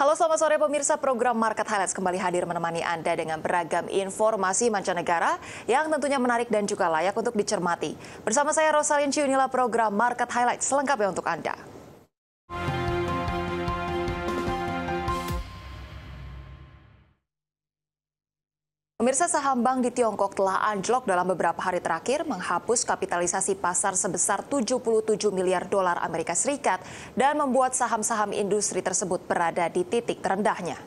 Halo selamat sore pemirsa, program Market Highlights kembali hadir menemani Anda dengan beragam informasi mancanegara yang tentunya menarik dan juga layak untuk dicermati. Bersama saya Rosalin Ciu, inilah program Market Highlights selengkapnya untuk Anda. Pemirsa, saham bank di Tiongkok telah anjlok dalam beberapa hari terakhir, menghapus kapitalisasi pasar sebesar 77 miliar dolar Amerika Serikat dan membuat saham-saham industri tersebut berada di titik terendahnya.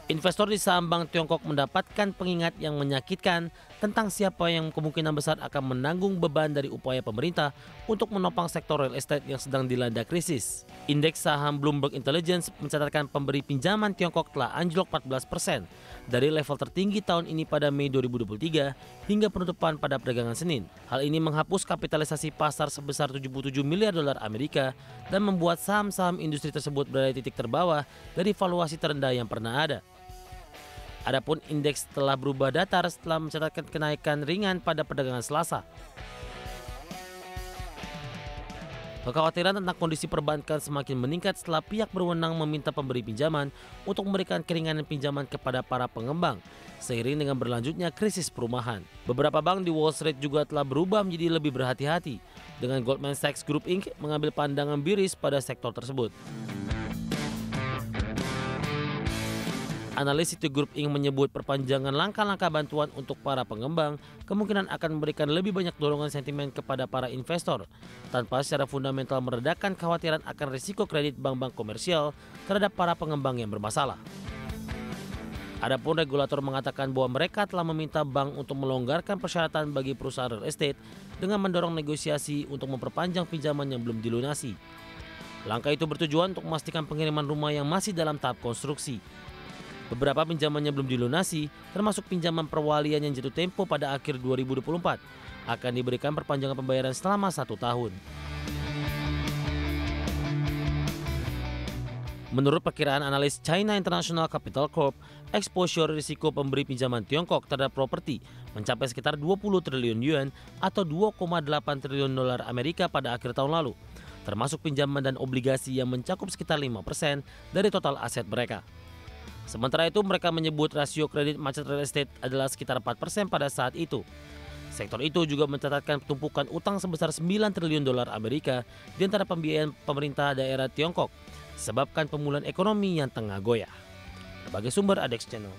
Investor di saham bank Tiongkok mendapatkan pengingat yang menyakitkan tentang siapa yang kemungkinan besar akan menanggung beban dari upaya pemerintah untuk menopang sektor real estate yang sedang dilanda krisis. Indeks saham Bloomberg Intelligence mencatatkan pemberi pinjaman Tiongkok telah anjlok 14% dari level tertinggi tahun ini pada Mei 2023 hingga penutupan pada perdagangan Senin. Hal ini menghapus kapitalisasi pasar sebesar 77 miliar dolar Amerika dan membuat saham-saham industri tersebut berada di titik terbawah dari valuasi terendah yang pernah ada. Adapun indeks telah berubah datar setelah mencatatkan kenaikan ringan pada perdagangan Selasa. Kekhawatiran tentang kondisi perbankan semakin meningkat setelah pihak berwenang meminta pemberi pinjaman untuk memberikan keringanan pinjaman kepada para pengembang, seiring dengan berlanjutnya krisis perumahan. Beberapa bank di Wall Street juga telah berubah menjadi lebih berhati-hati, dengan Goldman Sachs Group Inc. mengambil pandangan biris pada sektor tersebut. Analis Citigroup Inc. menyebut perpanjangan langkah-langkah bantuan untuk para pengembang kemungkinan akan memberikan lebih banyak dorongan sentimen kepada para investor, tanpa secara fundamental meredakan kekhawatiran akan risiko kredit bank-bank komersial terhadap para pengembang yang bermasalah. Adapun regulator mengatakan bahwa mereka telah meminta bank untuk melonggarkan persyaratan bagi perusahaan real estate dengan mendorong negosiasi untuk memperpanjang pinjaman yang belum dilunasi. Langkah itu bertujuan untuk memastikan pengiriman rumah yang masih dalam tahap konstruksi. Beberapa pinjaman yang belum dilunasi, termasuk pinjaman perwalian yang jatuh tempo pada akhir 2024, akan diberikan perpanjangan pembayaran selama 1 tahun. Menurut perkiraan analis China International Capital Corp, exposure risiko pemberi pinjaman Tiongkok terhadap properti mencapai sekitar 20 triliun yuan atau 2,8 triliun dolar Amerika pada akhir tahun lalu, termasuk pinjaman dan obligasi yang mencakup sekitar 5% dari total aset mereka. Sementara itu, mereka menyebut rasio kredit macet real estate adalah sekitar 4% pada saat itu. Sektor itu juga mencatatkan tumpukan utang sebesar 9 triliun dolar Amerika di antara pembiayaan pemerintah daerah Tiongkok, disebabkan pemulihan ekonomi yang tengah goyah. Berbagai sumber ADEX Channel.